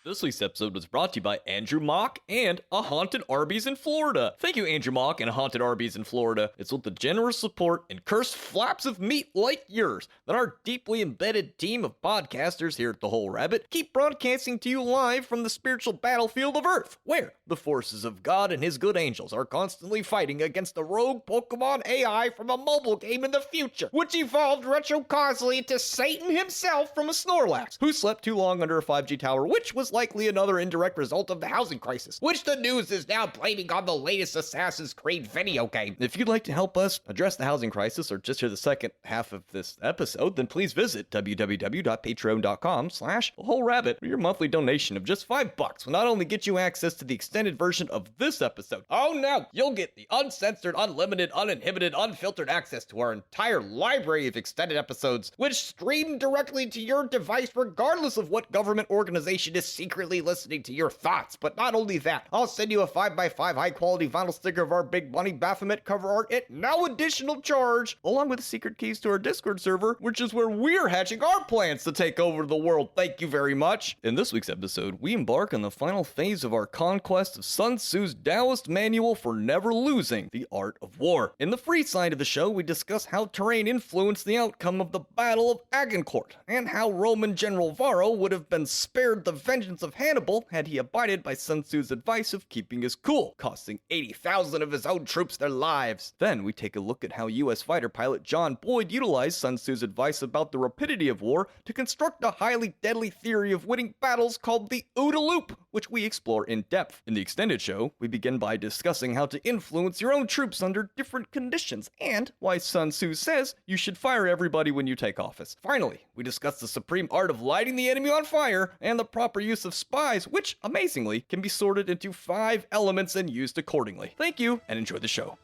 This week's episode was brought to you by Andrew Mock and a Haunted Arby's in Florida. Thank you, Andrew Mock and a Haunted Arby's in Florida. It's with the generous support and cursed flaps of meat like yours that our deeply embedded team of podcasters here at The Whole Rabbit keep broadcasting to you live from the spiritual battlefield of Earth, where the forces of God and his good angels are constantly fighting against the rogue Pokemon AI from a mobile game in the future, which evolved retrocausally into Satan himself from a Snorlax, who slept too long under a 5G tower, which was likely another indirect result of the housing crisis, which the news is now blaming on the latest Assassin's Creed video game. If you'd like to help us address the housing crisis or just hear the second half of this episode, then please visit www.patreon.com/thewholerabbit, where your monthly donation of just $5 will not only get you access to the extended version of this episode, oh no, you'll get the uncensored, unlimited, uninhibited, unfiltered access to our entire library of extended episodes, which stream directly to your device regardless of what government organization is secretly listening to your thoughts. But not only that, I'll send you a 5x5 high-quality vinyl sticker of our Big Bunny Baphomet cover art at no additional charge, along with secret keys to our Discord server, which is where we're hatching our plans to take over the world. Thank you very much. In this week's episode, we embark on the final phase of our conquest of Sun Tzu's Taoist manual for never losing the art of war. In the free side of the show, we discuss how terrain influenced the outcome of the Battle of Agincourt, and how Roman General Varro would have been spared the vengeance of Hannibal had he abided by Sun Tzu's advice of keeping his cool, costing 80,000 of his own troops their lives. Then we take a look at how U.S. fighter pilot John Boyd utilized Sun Tzu's advice about the rapidity of war to construct a highly deadly theory of winning battles called the OODA loop, which we explore in depth. In the extended show, we begin by discussing how to influence your own troops under different conditions, and why Sun Tzu says you should fire everybody when you take office. Finally, we discuss the supreme art of lighting the enemy on fire and the proper use of spies, which, amazingly, can be sorted into 5 elements and used accordingly. Thank you, and enjoy the show.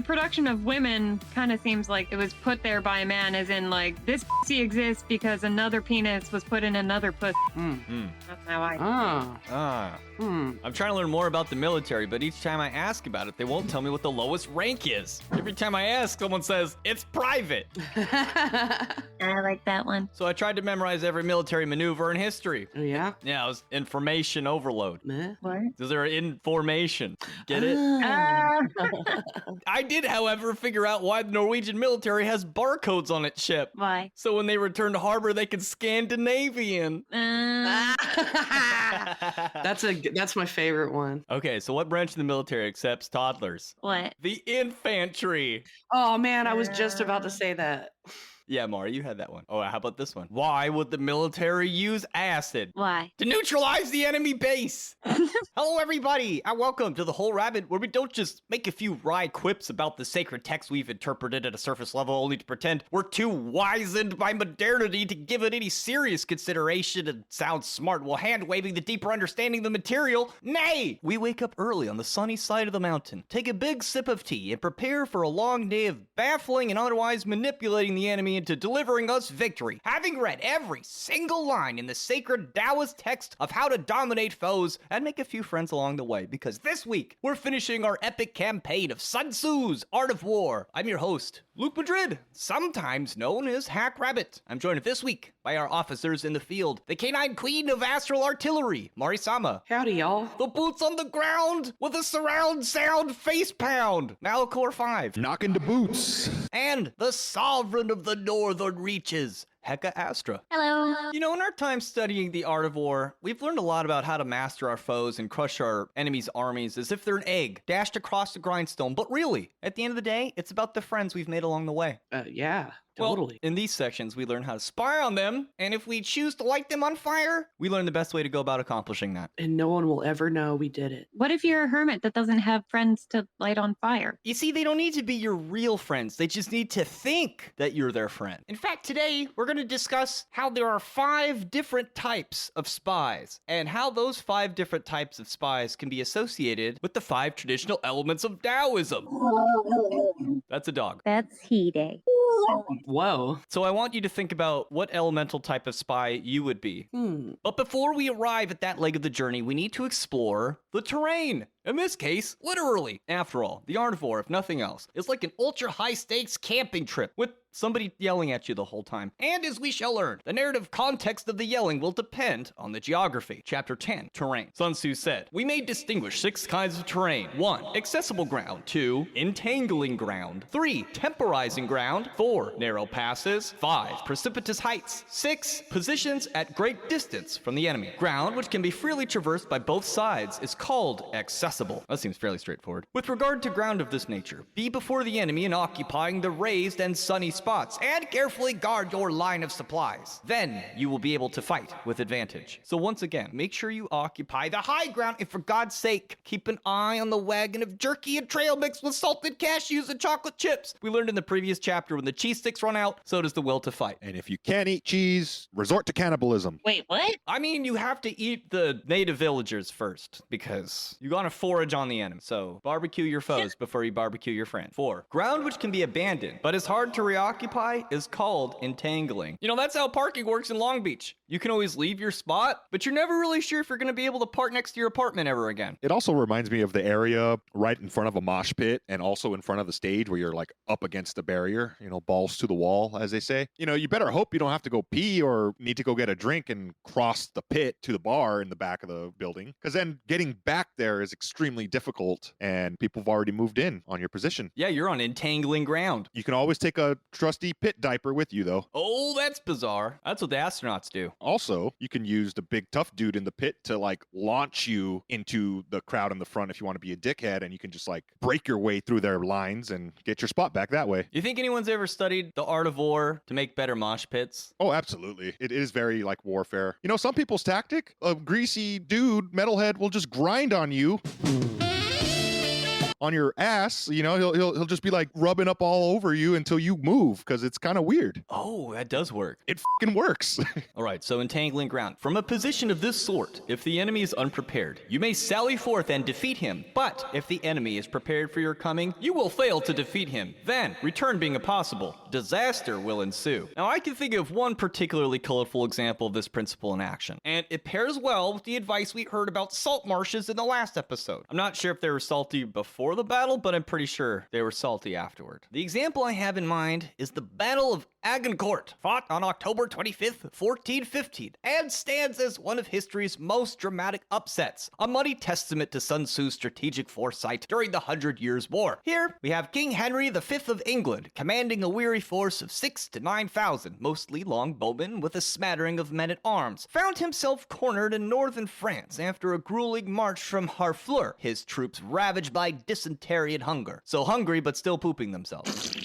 Production of women kind of seems like it was put there by a man, as in like this pussy exists because another penis was put in another pussy. That's how I. I'm trying to learn more about the military, but each time I ask about it, they won't tell me what the lowest rank is. Every time I ask, someone says it's private. I like that one. So I tried to memorize every military maneuver in history. Oh, yeah? Yeah, it was information overload. What? Because they're in formation. Get it? I did, however, figure out why the Norwegian military has barcodes on its ship. Why? So when they return to harbor, they can Scandinavian. That's my favorite one. Okay, so what branch of the military accepts toddlers? What? The infantry. Oh man, I was just about to say that. Yeah, Mari, you had that one. Oh, how about this one? Why would the military use acid? Why? To neutralize the enemy base. Hello, everybody, and welcome to The Whole Rabbit, where we don't just make a few wry quips about the sacred text we've interpreted at a surface level only to pretend we're too wizened by modernity to give it any serious consideration and sound smart while hand-waving the deeper understanding of the material. Nay! We wake up early on the sunny side of the mountain, take a big sip of tea, and prepare for a long day of baffling and otherwise manipulating the enemy into delivering us victory, having read every single line in the sacred Taoist text of how to dominate foes and make a few friends along the way, because this week we're finishing our epic campaign of Sun Tzu's Art of War. I'm your host, Luke Madrid, sometimes known as Hack Rabbit. I'm joined this week by our officers in the field, the canine queen of astral artillery, Marisama. Howdy, y'all. The boots on the ground with a surround sound face pound, Malachor 5. Knocking the boots. And the sovereign of the northern reaches, Heka Astra. Hello. You know, in our time studying the art of war, we've learned a lot about how to master our foes and crush our enemies' armies as if they're an egg, dashed across the grindstone. But really, at the end of the day, it's about the friends we've made along the way. Yeah, Totally. In these sections, we learn how to spy on them, and if we choose to light them on fire, we learn the best way to go about accomplishing that. And no one will ever know we did it. What if you're a hermit that doesn't have friends to light on fire? You see, they don't need to be your real friends. They just need to think that you're their friend. In fact, today, we're going to discuss how there are 5 different types of spies, and how those 5 different types of spies can be associated with the 5 traditional elements of Taoism. That's a dog. That's He-Day. Whoa. So I want you to think about what elemental type of spy you would be. But before we arrive at that leg of the journey, we need to explore the terrain. In this case, literally. After all, the Arnivore, if nothing else, is like an ultra high stakes camping trip with somebody yelling at you the whole time. And as we shall learn, the narrative context of the yelling will depend on the geography. Chapter 10, Terrain. Sun Tzu said, "We may distinguish 6 kinds of terrain. 1. Accessible ground. 2. Entangling ground. 3. Temporizing ground. 4. Narrow passes. 5. Precipitous heights. 6. Positions at great distance from the enemy. Ground which can be freely traversed by both sides is called accessible." That seems fairly straightforward. With regard to ground of this nature, be before the enemy in occupying the raised and sunny spots, and carefully guard your line of supplies. Then you will be able to fight with advantage. So once again, make sure you occupy the high ground, and for God's sake, keep an eye on the wagon of jerky and trail mix with salted cashews and chocolate chips. We learned in the previous chapter, when the cheese sticks run out, so does the will to fight. And if you can't eat cheese, resort to cannibalism. Wait, what? I mean, you have to eat the native villagers first, because you gotta forage on the enemy. So barbecue your foes before you barbecue your friend. 4. Ground which can be abandoned, but is hard to reoccupy, is called entangling. You know, that's how parking works in Long Beach. You can always leave your spot, but you're never really sure if you're gonna be able to park next to your apartment ever again. It also reminds me of the area right in front of a mosh pit and also in front of the stage where you're like up against the barrier, you know, balls to the wall, as they say. You know, you better hope you don't have to go pee or need to go get a drink and cross the pit to the bar in the back of the building, because then getting back there is extremely difficult and people have already moved in on your position. Yeah, you're on entangling ground. You can always take a trusty pit diaper with you, though. Oh, that's bizarre. That's what the astronauts do. Also, you can use the big tough dude in the pit to like launch you into the crowd in the front if you want to be a dickhead, and you can just like break your way through their lines and get your spot back that way. You think anyone's ever studied the art of war to make better mosh pits? Oh, absolutely. It is very like warfare. You know, some people's tactic, a greasy dude, metalhead, will just grind on you. On your ass, you know, he'll just be like rubbing up all over you until you move, because it's kind of weird. Oh, that does work. It fucking works. All right, so entangling ground. From a position of this sort, if the enemy is unprepared, you may sally forth and defeat him. But if the enemy is prepared for your coming, you will fail to defeat him. Then, return being impossible, disaster will ensue. Now, I can think of one particularly colorful example of this principle in action, and it pairs well with the advice we heard about salt marshes in the last episode. I'm not sure if they were salty before the battle, but I'm pretty sure they were salty afterward. The example I have in mind is the Battle of Agincourt, fought on October 25th, 1415, and stands as one of history's most dramatic upsets, a muddy testament to Sun Tzu's strategic foresight during the 100 Years' War. Here, we have King Henry V of England, commanding a weary force of 6,000 to 9,000, mostly longbowmen with a smattering of men-at-arms, found himself cornered in northern France after a grueling march from Harfleur, his troops ravaged by dysentery and hunger. So hungry, but still pooping themselves.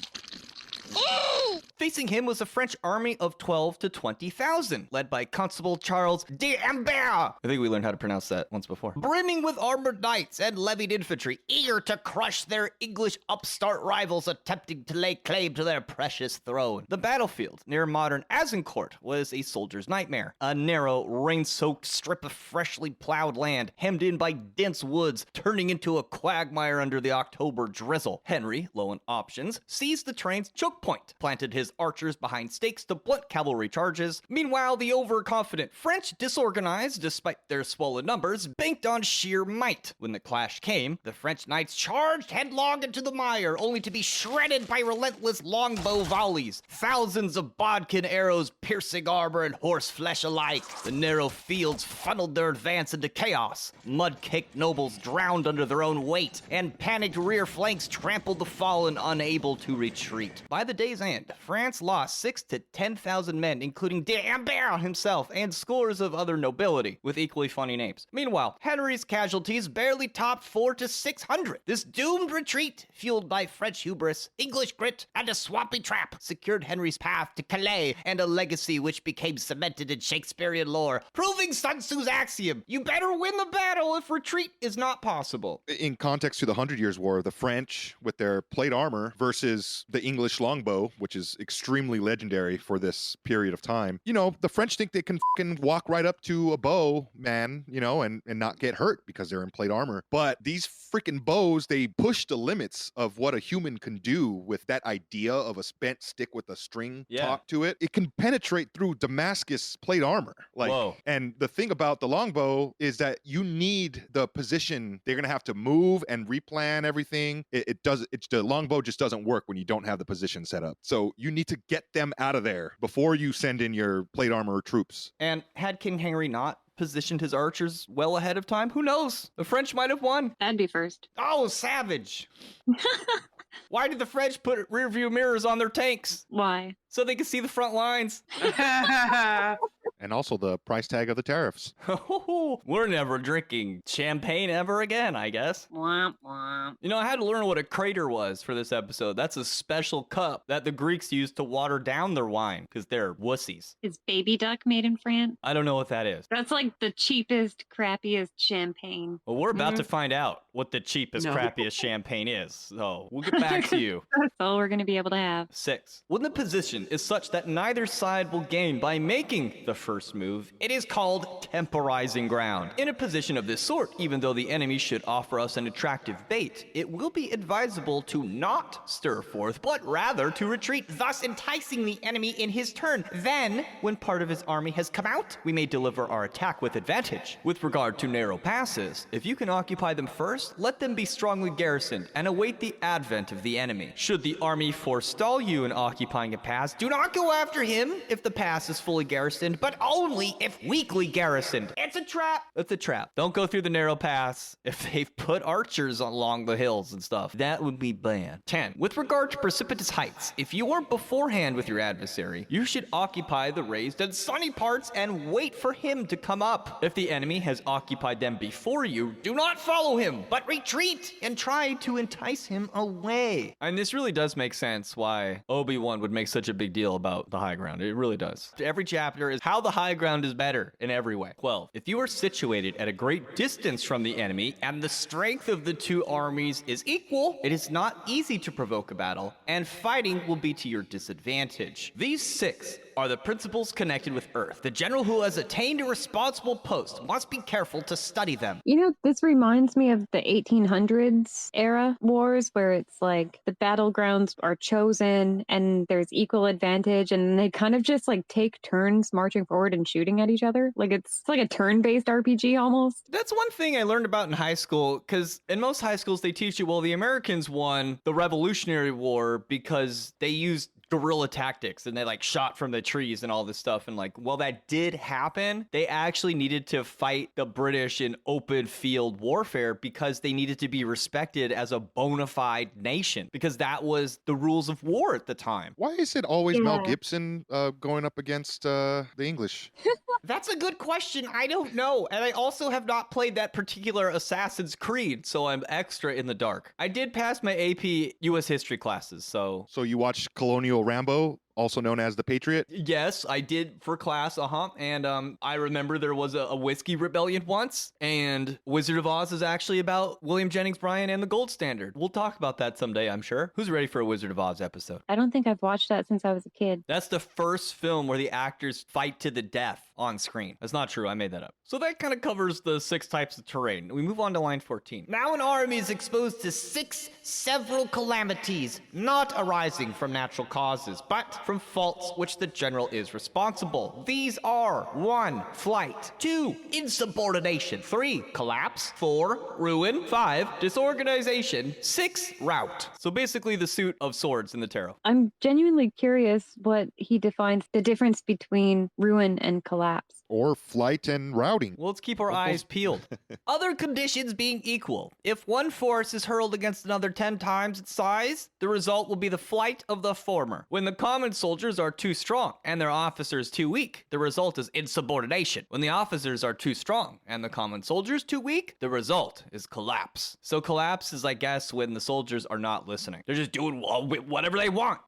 Facing him was a French army of 12,000 to 20,000, led by Constable Charles d'Ambert. I think we learned how to pronounce that once before. Brimming with armored knights and levied infantry, eager to crush their English upstart rivals attempting to lay claim to their precious throne. The battlefield near modern Agincourt was a soldier's nightmare. A narrow, rain-soaked strip of freshly plowed land, hemmed in by dense woods, turning into a quagmire under the October drizzle. Henry, low on options, seized the terrain's choke point, planted his archers behind stakes to blunt cavalry charges. Meanwhile, the overconfident French, disorganized despite their swollen numbers, banked on sheer might. When the clash came, the French knights charged headlong into the mire, only to be shredded by relentless longbow volleys. Thousands of bodkin arrows piercing armor and horse flesh alike. The narrow fields funneled their advance into chaos. Mud-caked nobles drowned under their own weight, and panicked rear flanks trampled the fallen, unable to retreat. By the day's end, France lost 6 to 10,000 men, including d'Ambert himself and scores of other nobility, with equally funny names. Meanwhile, Henry's casualties barely topped 4 to 600. This doomed retreat, fueled by French hubris, English grit, and a swampy trap, secured Henry's path to Calais and a legacy which became cemented in Shakespearean lore, proving Sun Tzu's axiom, you better win the battle if retreat is not possible. In context to the 100 Years' War, the French with their plate armor versus the English longbow, which is extremely legendary for this period of time. You know, the French think they can fucking walk right up to a bow, man, you know, and not get hurt because they're in plate armor. But these freaking bows, they push the limits of what a human can do with that idea of a bent stick with a string talk to it. It can penetrate through Damascus plate armor. Like, whoa. And the thing about the longbow is that you need the position. They're gonna have to move and replan everything. The longbow just doesn't work when you don't have the position set up. So you need to get them out of there before you send in your plate armor troops. And had King Henry not positioned his archers well ahead of time, who knows? The French might have won. That'd be first. Oh, savage. Why did the French put rear view mirrors on their tanks? Why? So they could see the front lines. And also the price tag of the tariffs. We're never drinking champagne ever again, I guess. Womp womp. You know, I had to learn what a crater was for this episode. That's a special cup that the Greeks used to water down their wine because they're wussies. Is baby duck made in France? I don't know what that is. That's like the cheapest, crappiest champagne. Well, we're about to find out what the cheapest, crappiest champagne is. So we'll get back to you. That's all we're going to be able to have. 6. When the position is such that neither side will gain by making the first move, it is called temporizing ground. In a position of this sort, even though the enemy should offer us an attractive bait, it will be advisable to not stir forth, but rather to retreat, thus enticing the enemy in his turn. Then, when part of his army has come out, we may deliver our attack with advantage. With regard to narrow passes, if you can occupy them first, let them be strongly garrisoned and await the advent of the enemy. Should the army forestall you in occupying a pass, do not go after him if the pass is fully garrisoned, but only if weakly garrisoned. It's a trap. It's a trap. Don't go through the narrow pass if they've put archers along the hills and stuff. That would be bad. 10. With regard to precipitous heights, if you are beforehand with your adversary, you should occupy the raised and sunny parts and wait for him to come up. If the enemy has occupied them before you, do not follow him, but retreat and try to entice him away. And this really does make sense why Obi-Wan would make such a big deal about the high ground. It really does. Every chapter is how the high ground is better in every way. 12. If you are situated at a great distance from the enemy and the strength of the two armies is equal, it is not easy to provoke a battle, and fighting will be to your disadvantage. These 6 are the principles connected with Earth. The general who has attained a responsible post must be careful to study them. You know, this reminds me of the 1800s era wars where it's like the battlegrounds are chosen and there's equal advantage and they kind of just like take turns marching forward and shooting at each other. Like it's like a turn-based RPG almost. That's one thing I learned about in high school, because in most high schools they teach you, well, the Americans won the Revolutionary War because they used guerrilla tactics and they like shot from the trees and all this stuff, and like, well, that did happen. They actually needed to fight the British in open field warfare because they needed to be respected as a bona fide nation, because that was the rules of war at the time. Why is it always Mel Gibson going up against the English? That's a good question. I don't know. And I also have not played that particular Assassin's Creed, so I'm extra in the dark. I did pass my AP US history classes, so... So you watched Colonial Rambo, also known as The Patriot? Yes, I did for class, and I remember there was a whiskey rebellion once, and Wizard of Oz is actually about William Jennings Bryan and the gold standard. We'll talk about that someday, I'm sure. Who's ready for a Wizard of Oz episode? I don't think I've watched that since I was a kid. That's the first film where the actors fight to the death on screen. That's not true, I made that up. So that kind of covers the 6 types of terrain. We move on to line 14. Now an army is exposed to 6 several calamities, not arising from natural causes, but from faults which the general is responsible. These are 1. Flight, 2. Insubordination, 3. Collapse, 4. Ruin, 5. Disorganization, 6. Rout. So basically the suit of swords in the tarot. I'm genuinely curious what he defines the difference between ruin and collapse. Or flight and routing. Well, let's keep our eyes peeled. Other conditions being equal, if one force is hurled against another 10 times its size, the result will be the flight of the former. When the common soldiers are too strong and their officers too weak, the result is insubordination. When the officers are too strong and the common soldiers too weak, the result is collapse. So collapse is, I guess, when the soldiers are not listening. They're just doing whatever they want.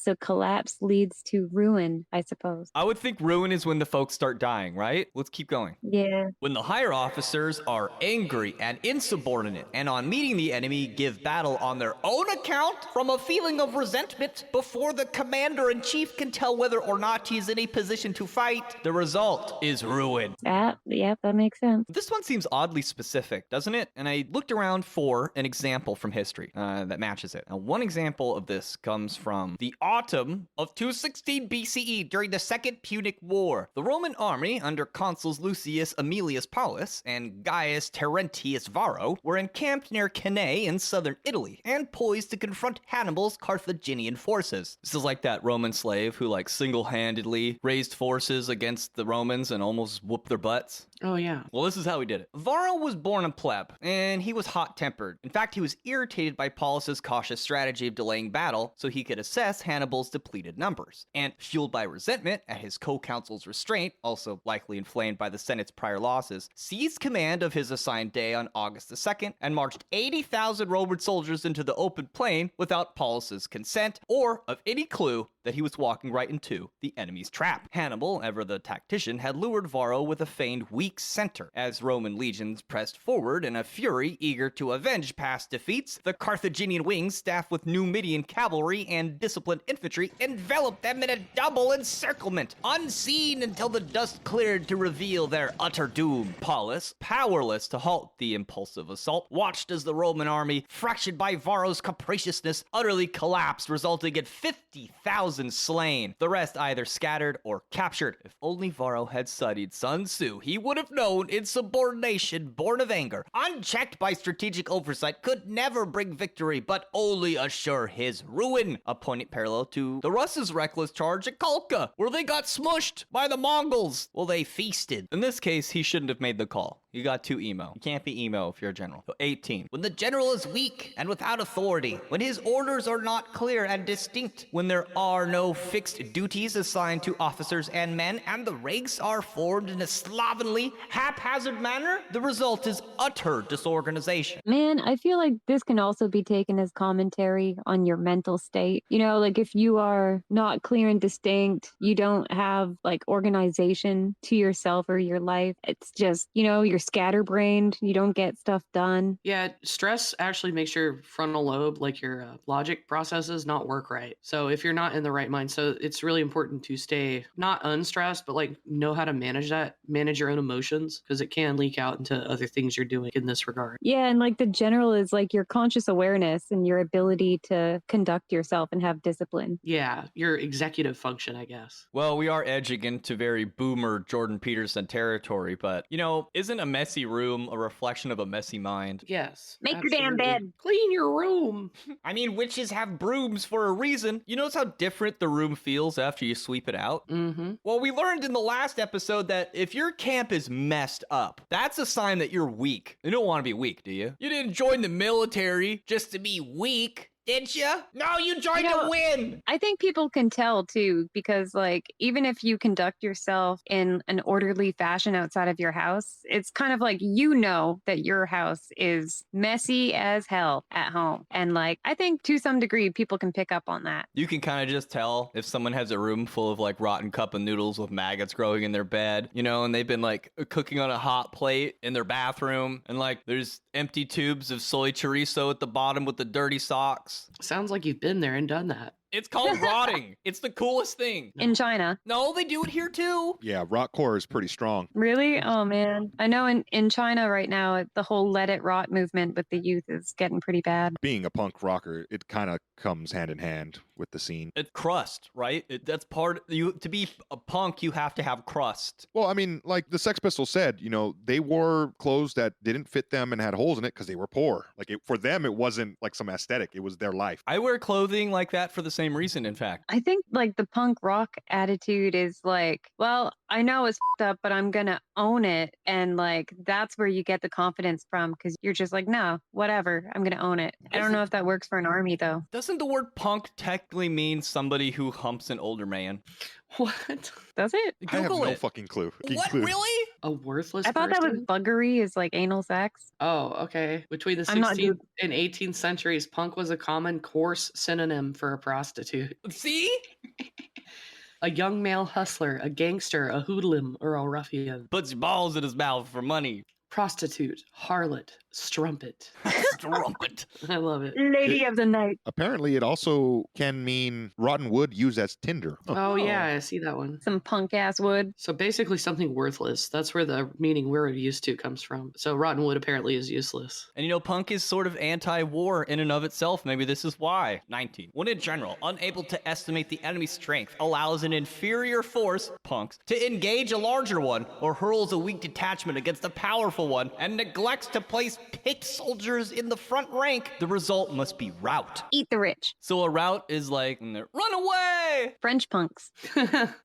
So collapse leads to ruin, I suppose. I would think ruin is when the folks start dying, right? Let's keep going. Yeah. When the higher officers are angry and insubordinate, and on meeting the enemy give battle on their own account from a feeling of resentment before the commander-in-chief can tell whether or not he's in a position to fight, the result is ruin. Yep, that makes sense. This one seems oddly specific, doesn't it? And I looked around for an example from history that matches it. Now, one example of this comes from the autumn of 216 BCE during the Second Punic War. The Roman army under consuls Lucius Aemilius Paulus and Gaius Terentius Varro were encamped near Cannae in southern Italy and poised to confront Hannibal's Carthaginian forces. This is like that Roman slave who single-handedly raised forces against the Romans and almost whooped their butts. Oh, yeah. Well, this is how he did it. Varro was born a pleb, and he was hot-tempered. In fact, he was irritated by Paulus's cautious strategy of delaying battle so he could assess Hannibal's depleted numbers. And fueled by resentment at his co-consul's restraint, also likely inflamed by the Senate's prior losses, seized command of his assigned day on August the 2nd and marched 80,000 Roman soldiers into the open plain without Paulus's consent or of any clue that he was walking right into the enemy's trap. Hannibal, ever the tactician, had lured Varro with a feigned weak center. As Roman legions pressed forward in a fury eager to avenge past defeats, the Carthaginian wings, staffed with Numidian cavalry and disciplined infantry, enveloped them in a double encirclement, unseen until the dust cleared to reveal their utter doom. Paulus, powerless to halt the impulsive assault, watched as the Roman army, fractured by Varro's capriciousness, utterly collapsed, resulting in 50,000 slain. The rest either scattered or captured. If only Varro had studied Sun Tzu, he would have known insubordination born of anger, unchecked by strategic oversight, could never bring victory, but only assure his ruin. A poignant parallel to the Russ' reckless charge at Kalka, where they got smushed by the Mongols. Well, they feasted. In this case, he shouldn't have made the call. You got too emo. You can't be emo if you're a general. So 18. When the general is weak and without authority, when his orders are not clear and distinct, when there are no fixed duties assigned to officers and men, and the ranks are formed in a slovenly, haphazard manner, the result is utter disorganization. Man, I feel like this can also be taken as commentary on your mental state. If you are not clear and distinct, you don't have organization to yourself or your life. It's just, you're scatterbrained, you don't get stuff done. Yeah, stress actually makes your frontal lobe, your logic processes, not work right. So if you're not in the right mind, so it's really important to stay not unstressed, but know how to manage that, manage your own emotions, because it can leak out into other things you're doing in this regard. Yeah, and the general is your conscious awareness and your ability to conduct yourself and have discipline. Yeah, your executive function, I guess. Well, we are edging into very boomer Jordan Peterson territory, but, isn't a messy room a reflection of a messy mind? Yes. Make your damn bed. Clean your room. I mean, witches have brooms for a reason. You notice how different the room feels after you sweep it out? Mm-hmm. Well, we learned in the last episode that if your camp is messed up, that's a sign that you're weak. You don't want to be weak, do you? You didn't join the military just to be weak. Did you? No, you joined to win. I think people can tell too, because even if you conduct yourself in an orderly fashion outside of your house, it's kind of that your house is messy as hell at home. And I think to some degree, people can pick up on that. You can kind of just tell if someone has a room full of rotten cup of noodles with maggots growing in their bed, and they've been cooking on a hot plate in their bathroom, and there's empty tubes of soy chorizo at the bottom with the dirty socks. Sounds like you've been there and done that. It's called rotting. It's the coolest thing. In China. No, they do it here too. Yeah, rot core is pretty strong. Really? Oh, man. I know in China right now, the whole let it rot movement with the youth is getting pretty bad. Being a punk rocker, it kind of comes hand in hand with the scene. It's crust, right? That's part you to be a punk, you have to have crust. Well, I mean, the Sex Pistols said, they wore clothes that didn't fit them and had holes in it because they were poor. For them, it wasn't some aesthetic. It was their life. I wear clothing like that for the same reason, in fact. I think like the punk rock attitude is like, well, I know it's up, but I'm gonna own it. And like that's where you get the confidence from, because you're just like, no, whatever, I'm gonna own it. I don't know if that works for an army though. Doesn't the word punk technically mean somebody who humps an older man? What? Does it? I have Google no it. fucking clue. What? Really? A worthless I thought that was person? buggery, is like anal sex. Oh, okay. Between the I'm not 16th and 18th centuries, punk was a common coarse synonym for a prostitute. See? A young male hustler, a gangster, a hoodlum, or a ruffian. Puts balls in his mouth for money. Prostitute, harlot, strumpet. Strumpet. I love it. Lady of the night. Apparently, it also can mean rotten wood used as tinder. Oh, yeah, I see that one. Some punk ass wood. So basically something worthless. That's where the meaning we're used to comes from. So rotten wood apparently is useless. And you know, punk is sort of anti-war in and of itself. Maybe this is why. 19. When in general, unable to estimate the enemy's strength, allows an inferior force, punks, to engage a larger one, or hurls a weak detachment against a powerful one, and neglects to place picked soldiers in the front rank, the result must be rout. Eat the rich. So a rout is like, run away! French punks.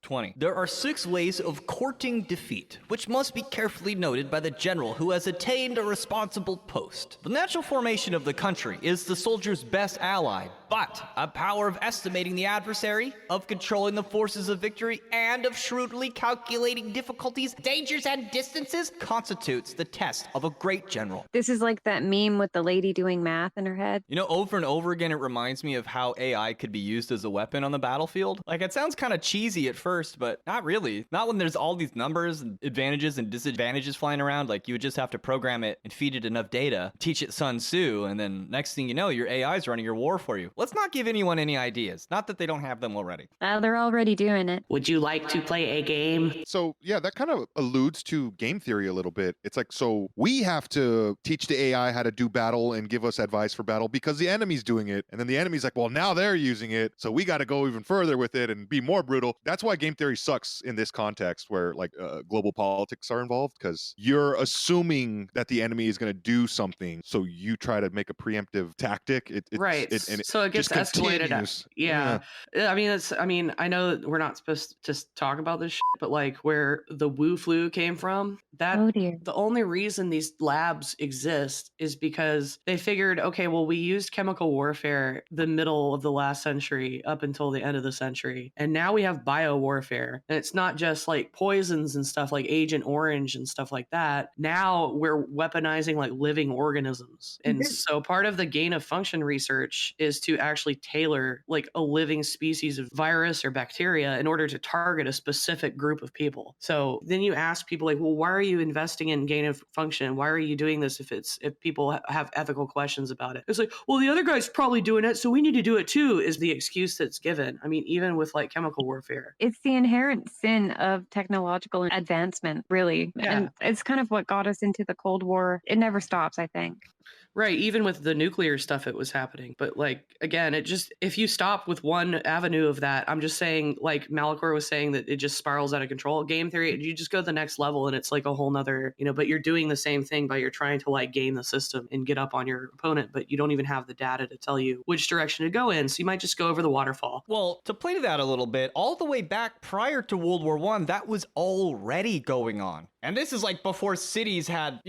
20. There are 6 ways of courting defeat, which must be carefully noted by the general who has attained a responsible post. The natural formation of the country is the soldier's best ally, but a power of estimating the adversary, of controlling the forces of victory, and of shrewdly calculating difficulties, dangers, and distances constitutes the test of a great general. This is like that meme with the lady doing math in her head. You know, over and over again, it reminds me of how AI could be used as a weapon on the battlefield. Like, it sounds kind of cheesy at first, but not really. Not when there's all these numbers and advantages and disadvantages flying around. Like, you would just have to program it and feed it enough data, teach it Sun Tzu, and then next thing you know, your AI is running your war for you. Let's not give anyone any ideas. Not that they don't have them already. They're already doing it. Would you like to play a game? So, yeah, that kind of alludes to game theory a little bit. It's like, so we have to teach the AI how to do battle and give us advice for battle because the enemy's doing it. And then the enemy's like, well, now they're using it. So we got to go even further with it and be more brutal. That's why game theory sucks in this context where like global politics are involved, because you're assuming that the enemy is going to do something. So you try to make a preemptive tactic. Right. So it gets escalated. Yeah. I mean, I know we're not supposed to talk about this shit, but like where the Wu flu came from, the only reason these labs exist is because they figured, okay, well, we used chemical warfare the middle of the last century up until the end of the century. And now we have bio warfare. And it's not just like poisons and stuff like Agent Orange and stuff like that. Now we're weaponizing like living organisms. And so part of the gain of function research is to actually tailor like a living species of virus or bacteria in order to target a specific group of people. So then you ask people like, well, why are you investing in gain of function? Why are you doing this if people have ethical questions about it? It's like, well, the other guy's probably doing it, so we need to do it too, is the excuse that's given. I mean, even with like chemical warfare. It's the inherent sin of technological advancement, really. Yeah. And it's kind of what got us into the Cold War. It never stops, I think. Right. Even with the nuclear stuff, it was happening. But like, again, it just, if you stop with one avenue of that, I'm just saying, like Malachor was saying, that it just spirals out of control. Game theory, you just go to the next level and it's like a whole nother, but you're doing the same thing, but you're trying to like game the system and get up on your opponent, but you don't even have the data to tell you which direction to go in. So you might just go over the waterfall. Well, to play to that a little bit, all the way back prior to World War I, that was already going on. And this is like before cities had,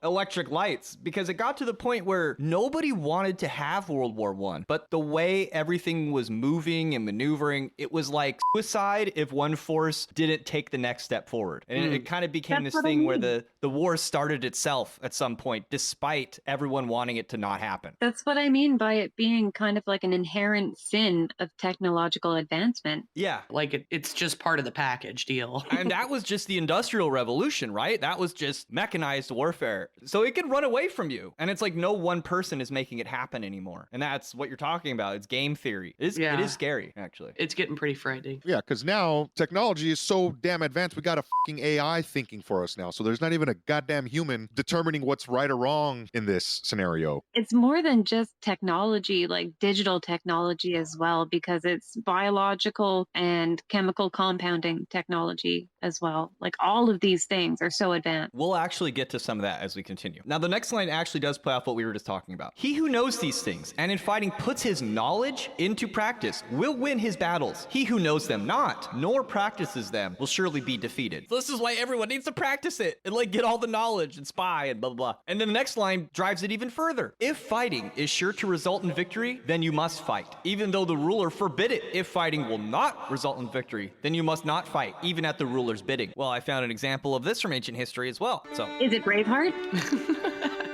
electric lights, because it got to the point where nobody wanted to have World War I. But the way everything was moving and maneuvering, it was like suicide if one force didn't take the next step forward. And it kind of became this thing where the war started itself at some point, despite everyone wanting it to not happen. That's what I mean by it being kind of like an inherent sin of technological advancement. Yeah. Like it's just part of the package deal. And that was just the Industrial Revolution, right? That was just mechanized warfare. So it could run away from you. And it's like no one person is making it happen anymore. And that's what you're talking about. It's game theory. It is scary, actually. It's getting pretty frightening. Yeah, because now technology is so damn advanced, we got a fucking AI thinking for us now. So there's not even a goddamn human determining what's right or wrong in this scenario. It's more than just technology, like digital technology as well, because it's biological and chemical compounding technology. as well. Like all of these things are so advanced. We'll actually get to some of that as we continue. Now, the next line actually does play off what we were just talking about. He who knows these things and in fighting puts his knowledge into practice will win his battles. He who knows them not, nor practices them, will surely be defeated. So this is why everyone needs to practice it and like get all the knowledge and spy and blah, blah, blah. And then the next line drives it even further. If fighting is sure to result in victory, then you must fight, even though the ruler forbid it. If fighting will not result in victory, then you must not fight, even at the ruler's bidding. Well, I found an example of this from ancient history as well. So, Is it Braveheart?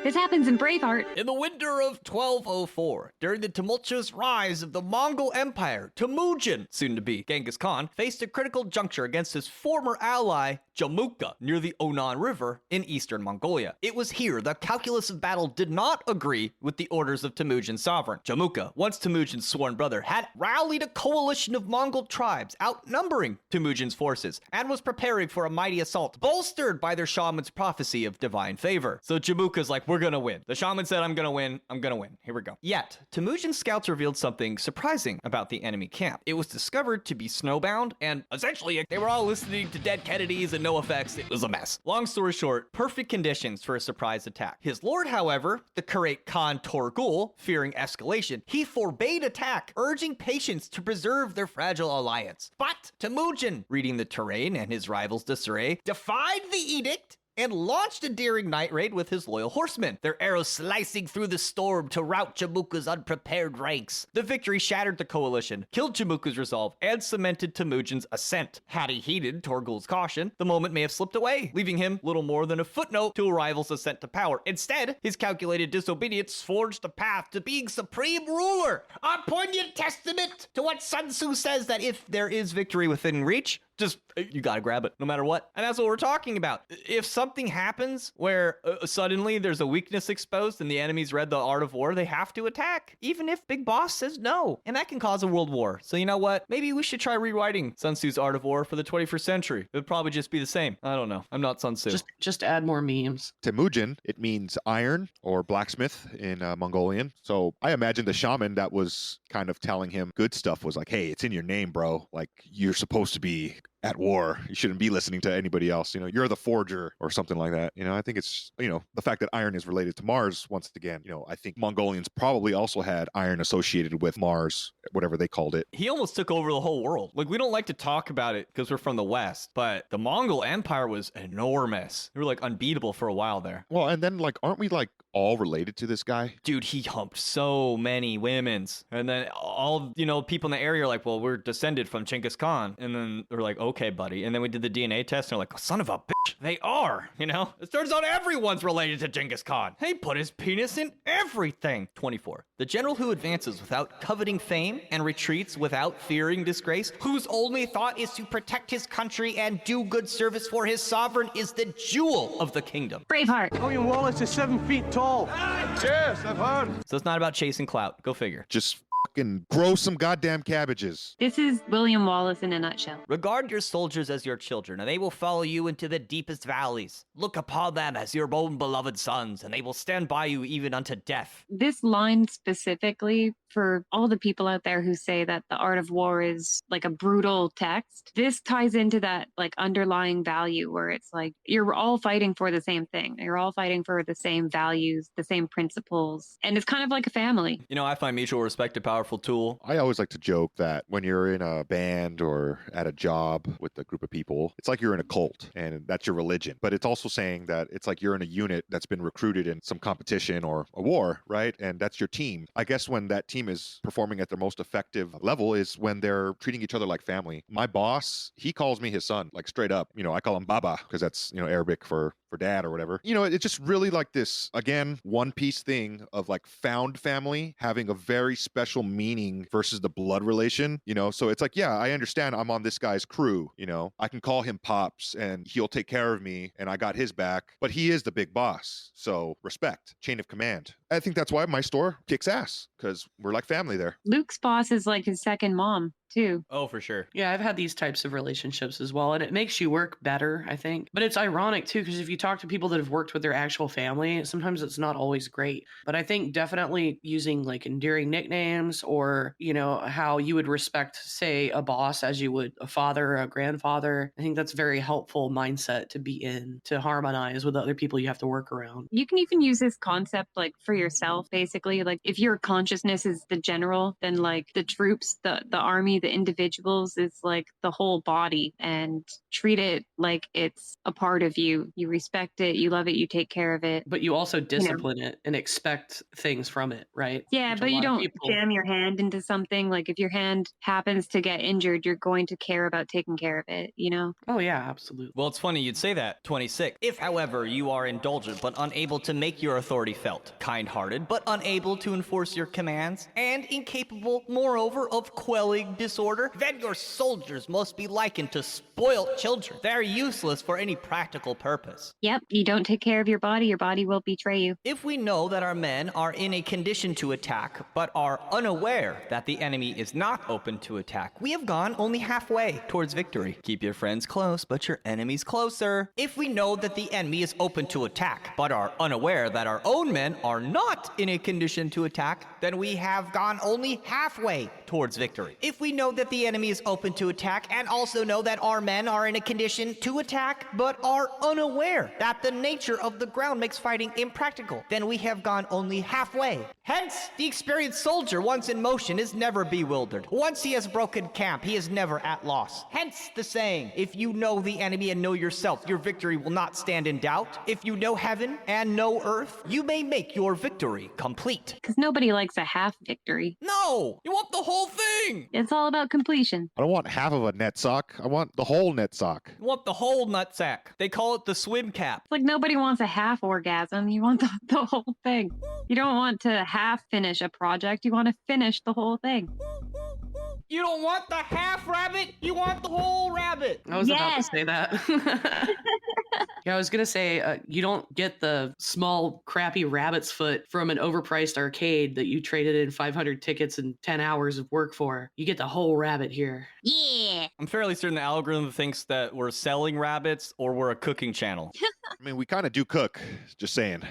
This happens in Braveheart. in the winter of 1204, during the tumultuous rise of the Mongol Empire, Temujin, soon to be Genghis Khan, faced a critical juncture against his former ally, Jamukha, near the Onan River in eastern Mongolia. It was here the calculus of battle did not agree with the orders of Temujin's sovereign. Jamukha, once Temujin's sworn brother, had rallied a coalition of Mongol tribes, outnumbering Temujin's forces, and was preparing for a mighty assault, bolstered by their shaman's prophecy of divine favor. So Jamukha's like, we're gonna win. The shaman said, I'm gonna win. Here we go. Yet, Temujin's scouts revealed something surprising about the enemy camp. It was discovered to be snowbound, and essentially, they were all listening to dead Kennedys and no effects. It was a mess. Long story short, perfect conditions for a surprise attack. His lord, however, the Kurate Khan Torgul, fearing escalation, he forbade attack, urging patience to preserve their fragile alliance. But Temujin, reading the terrain and his rivals' disarray, defied the edict and launched a daring night raid with his loyal horsemen, their arrows slicing through the storm to rout Jamukha's unprepared ranks. The victory shattered the coalition, killed Jamukha's resolve, and cemented Temujin's ascent. Had he heeded Torgul's caution, the moment may have slipped away, leaving him little more than a footnote to a rival's ascent to power. Instead, his calculated disobedience forged a path to being supreme ruler, a poignant testament to what Sun Tzu says, that if there is victory within reach, just, you gotta grab it, no matter what. And that's what we're talking about. If something happens where suddenly there's a weakness exposed and the enemy's read the art of war, they have to attack, even if Big Boss says no. And that can cause a world war. So you know what? Maybe we should try rewriting Sun Tzu's Art of War for the 21st century. It would probably just be the same. I don't know. I'm not Sun Tzu. Just add more memes. Temujin, it means iron or blacksmith in Mongolian. So I imagine the shaman that was kind of telling him good stuff was like, hey, it's in your name, bro. Like, you're supposed to be at war. You shouldn't be listening to anybody else. You know, you're the forger or something like that. You know, I think it's, you know, the fact that iron is related to Mars, once again, you know, I think Mongolians probably also had iron associated with Mars, whatever they called it. He almost took over the whole world. Like, we don't like to talk about it because we're from the West, but the Mongol Empire was enormous. They were like unbeatable for a while there. Well, and then like, aren't we like all related to this guy? Dude, he humped so many women's. And then all, you know, people in the area are like, well, we're descended from Genghis Khan. And then they're like, okay, buddy. And then we did the DNA test and they're like, oh, son of a bitch, they are, you know? It turns out everyone's related to Genghis Khan. He put his penis in everything. 24. The general who advances without coveting fame and retreats without fearing disgrace, whose only thought is to protect his country and do good service for his sovereign, is the jewel of the kingdom. Braveheart. William Wallace is 7 feet tall. Yes, I've heard. So it's not about chasing clout. Go figure. Just fucking grow some goddamn cabbages. This is William Wallace in a nutshell. Regard your soldiers as your children, and they will follow you into the deepest valleys. Look upon them as your own beloved sons, and they will stand by you even unto death. This line specifically, for all the people out there who say that the art of war is like a brutal text, this ties into that like underlying value where it's like you're all fighting for the same thing. You're all fighting for the same values, the same principles, and it's kind of like a family. You know, I find mutual respect a powerful tool. I always like to joke that when you're in a band or at a job with a group of people, it's like you're in a cult and that's your religion. But it's also saying that it's like you're in a unit that's been recruited in some competition or a war, right? And that's your team. I guess when that team is performing at their most effective level is when they're treating each other like family. My boss, he calls me his son, like straight up. You know, I call him Baba because that's, you know, Arabic for dad or whatever. You know, it's just really like this, again, one piece thing of like found family having a very special meaning versus the blood relation, you know? So it's like, yeah, I understand I'm on this guy's crew, you know? I can call him Pops and he'll take care of me and I got his back, but he is the big boss. So respect, chain of command. I think that's why my store kicks ass because we're like family there. Luke's boss is like his second mom too. Oh, for sure. Yeah, I've had these types of relationships as well, and it makes you work better, I think. But it's ironic too, because if you talk to people that have worked with their actual family, sometimes it's not always great. But I think definitely using like endearing nicknames, or, you know, how you would respect, say, a boss as you would a father or a grandfather, I think that's a very helpful mindset to be in, to harmonize with other people you have to work around. You can even use this concept like for yourself, basically. Like if your consciousness is the general, then like the troops, the army, the individuals is like the whole body, and treat it like it's a part of you. You respect it, you love it, you take care of it. But you also discipline it and expect things from it, right? Yeah, Which a but you lot of don't people- jam your hand into something. Like if your hand happens to get injured, you're going to care about taking care of it, you know? Oh yeah, absolutely. Well, it's funny you'd say that. 26. If, however, you are indulgent but unable to make your authority felt, kind-hearted but unable to enforce your commands, and incapable, moreover, of quelling disorder, then your soldiers must be likened to spoilt children. They're useless for any practical purpose. Yep, you don't take care of your body will betray you. If we know that our men are in a condition to attack, but are unaware that the enemy is not open to attack, we have gone only halfway towards victory. Keep your friends close, but your enemies closer. If we know that the enemy is open to attack, but are unaware that our own men are not in a condition to attack, then we have gone only halfway towards victory. If we know that the enemy is open to attack, and also know that our men are in a condition to attack, but are unaware that the nature of the ground makes fighting impractical, then we have gone only halfway. Hence, the experienced soldier, once in motion, is never bewildered. Once he has broken camp, he is never at loss. Hence the saying, if you know the enemy and know yourself, your victory will not stand in doubt. If you know heaven and know earth, you may make your victory complete. Because nobody likes a half victory. No! You want the whole thing! It's all about completion. I don't want half of a net sock. I want the whole net sock. You want the whole nutsack. They call it the swim cap. It's like nobody wants a half orgasm. You want the whole thing. You don't want to half finish a project. You want to finish the whole thing. You don't want the half rabbit, you want the whole rabbit. I was about to Yes. say that. Yeah, I was gonna say you don't get the small, crappy rabbit's foot from an overpriced arcade that you traded in 500 tickets and 10 hours of work for. You get the whole rabbit here. Yeah. I'm fairly certain the algorithm thinks that we're selling rabbits or we're a cooking channel. I mean, we kind of do cook. Just saying.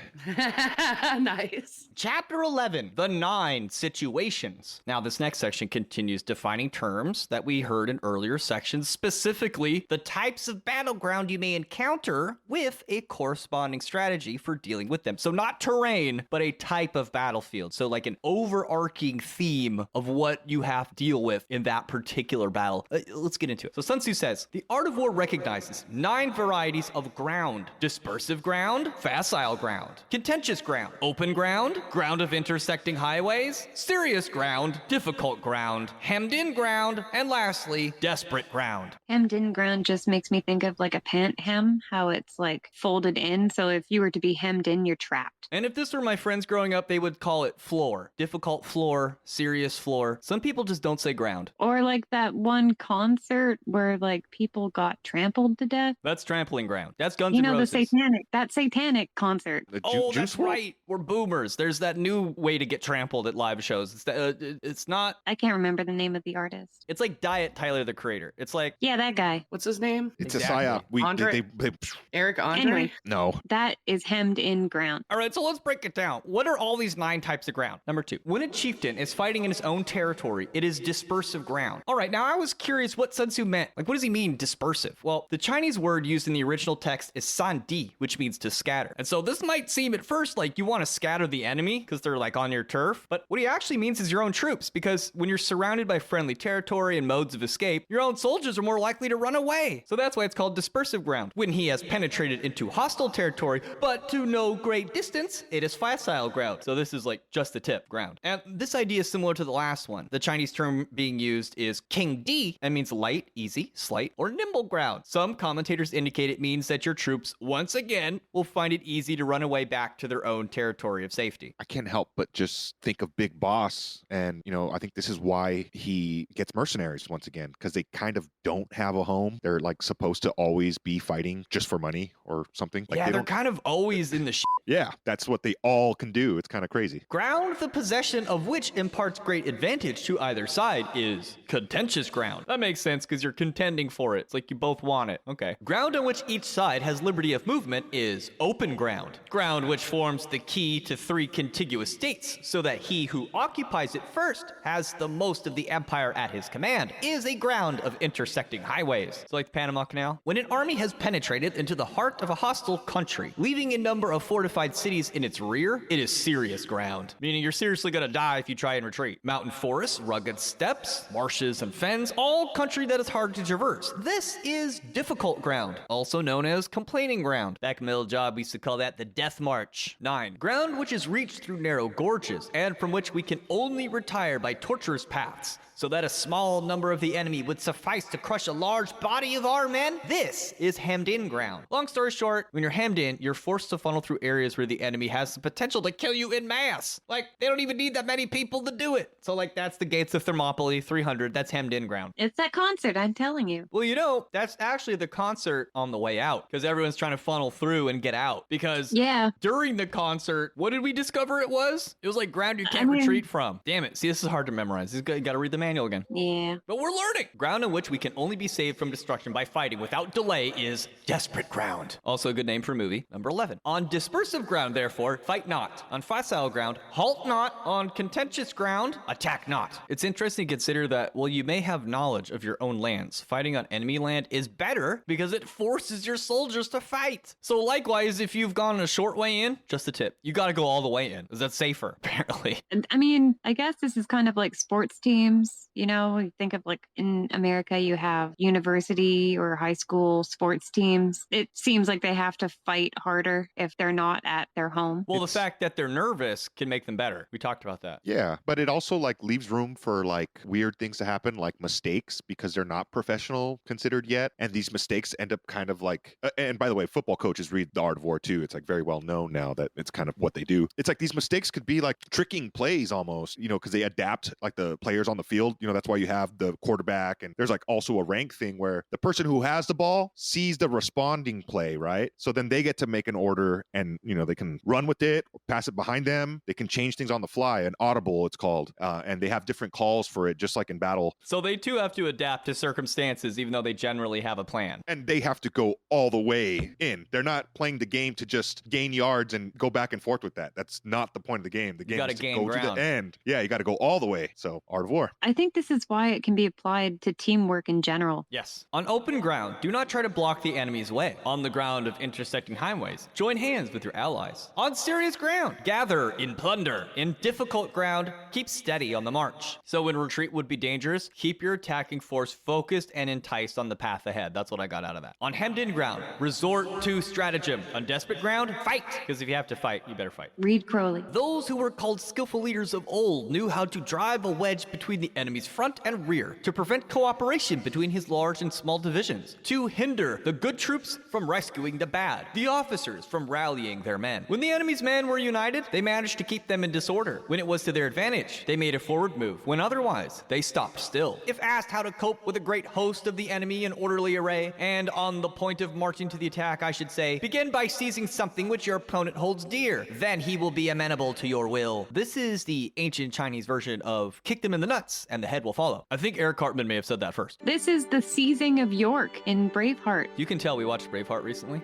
Nice. Chapter 11, the 9 situations. Now, this next section continues defining terms that we heard in earlier sections, specifically the types of battleground you may encounter with a corresponding strategy for dealing with them. So not terrain, but a type of battlefield. So like an overarching theme of what you have to deal with in that particular battle. Let's get into it. So Sun Tzu says, the art of war recognizes 9 varieties of ground: dispersive ground, facile ground, contentious ground, open ground, ground of intersecting highways, serious ground, difficult ground, hemmed-in ground, and lastly, desperate ground. Hemmed in ground just makes me think of like a pant hem, how it's like folded in. So if you were to be hemmed in, you're trapped. And if this were my friends growing up, they would call it floor. Difficult floor, serious floor. Some people just don't say ground. Or like that one concert where like people got trampled to death. That's trampling ground. That's Guns You N' know, Roses. that satanic concert. The Oh, Juice that's WRLD? right. We're boomers. There's that new way to get trampled at live shows. It's not. I can't remember the name of the artist. It's like Diet Tyler, the Creator. It's like, Yeah, that guy. What's his name? It's Exactly. a psyop. Andre- They Eric Andre? Anyway. no. That is hemmed in ground. all right, so let's break it down. What are all these 9 types of ground? Number 2, when a chieftain is fighting in his own territory, it is dispersive ground. All right, now I was curious what Sun Tzu meant. Like, what does he mean, dispersive? Well, the Chinese word used in the original text is san di, which means to scatter. And so this might seem at first like you want to scatter the enemy because they're like on your turf. But what he actually means is your own troops, because when you're surrounded by friendly territory and modes of escape, your own soldiers are more likely to run away. So that's why it's called dispersive ground. When he has penetrated into hostile territory, but to no great distance, it is facile ground. So this is like just the tip ground. And this idea is similar to the last one. The Chinese term being used is king di, and means light, easy, slight, or nimble ground. Some commentators indicate it means that your troops, once again, will find it easy to run away back to their own territory of safety. I can't help but just think of Big Boss, and I think this is why he gets mercenaries once again, because they kind of don't have a home. They're like supposed to always be fighting just for money or something. Like they're kind of always in the shit. Yeah, that's what they all can do. It's kind of crazy. Ground, the possession of which imparts great advantage to either side, is contentious ground. That makes sense because you're contending for it. It's like you both want it. Okay. Ground on which each side has liberty of movement is open ground. Ground which forms the key to 3 contiguous states, so that he who occupies it first has the most of the empire at his command, is a ground of intersecting highways. So like the Panama Canal. When an army has penetrated into the heart of a hostile country, leaving a number of fortified cities in its rear, it is serious ground. Meaning you're seriously gonna die if you try and retreat. Mountain forests, rugged steppes, marshes and fens, all country that is hard to traverse. This is difficult ground, also known as complaining ground. Back in middle job, we used to call that the death march. 9. Ground which is reached through narrow gorges, and from which we can only retire by tortuous paths, so that a small number of the enemy would suffice to crush a large body of our men. This is hemmed-in ground. Long story short, when you're hemmed in, you're forced to funnel through areas where the enemy has the potential to kill you in mass. Like, they don't even need that many people to do it. So, like, that's the gates of Thermopylae, 300. That's hemmed-in ground. It's that concert, I'm telling you. Well, that's actually the concert on the way out, because everyone's trying to funnel through and get out. Because during the concert, what did we discover it was? It was like ground you can't retreat from. Damn it. See, this is hard to memorize. You got to read the manual again. Yeah. But we're learning. Ground in which we can only be saved from destruction by fighting without delay is desperate ground. Also a good name for a movie. Number 11. On dispersive ground, therefore, fight not. On facile ground, halt not. On contentious ground, attack not. It's interesting to consider that, while you may have knowledge of your own lands, fighting on enemy land is better because it forces your soldiers to fight. So likewise, if you've gone a short way in, just a tip, you got to go all the way in, because that's safer, apparently. And I mean, I guess this is kind of like sports teams. You think of like in America, you have university or high school sports teams. It seems like they have to fight harder if they're not at their home. Well, the fact that they're nervous can make them better. We talked about that. Yeah, but it also like leaves room for like weird things to happen, like mistakes, because they're not professional considered yet. And these mistakes end up kind of like, and by the way, football coaches read The Art of War too. It's like very well known now that it's kind of what they do. It's like these mistakes could be like tricking plays almost, because they adapt like the players on the field. That's why you have the quarterback, and there's like also a rank thing where the person who has the ball sees the responding play, right? So then they get to make an order, and they can run with it, or pass it behind them. They can change things on the fly, an audible it's called, and they have different calls for it, just like in battle. So they too have to adapt to circumstances, even though they generally have a plan. And they have to go all the way in. They're not playing the game to just gain yards and go back and forth with that. That's not the point of the game. The game is to go to the end. Yeah, you got to go all the way. So Art of War. I think this is why it can be applied to teamwork in general. Yes. On open ground, do not try to block the enemy's way. On the ground of intersecting highways, join hands with your allies. On serious ground, gather in plunder. In difficult ground, keep steady on the march. So when retreat would be dangerous, keep your attacking force focused and enticed on the path ahead. That's what I got out of that. On hemmed-in ground, resort to stratagem. On desperate ground, fight. Because if you have to fight, you better fight. Read Crowley. Those who were called skillful leaders of old knew how to drive a wedge between the enemy's front and rear, to prevent cooperation between his large and small divisions, to hinder the good troops from rescuing the bad, the officers from rallying their men. When the enemy's men were united, they managed to keep them in disorder. When it was to their advantage, they made a forward move. When otherwise, they stopped still. If asked how to cope with a great host of the enemy in orderly array, and on the point of marching to the attack, I should say, begin by seizing something which your opponent holds dear. Then he will be amenable to your will. This is the ancient Chinese version of kick them in the nuts and the head will follow. I think Eric Cartman may have said that first. This is the seizing of York in Braveheart. You can tell we watched Braveheart recently.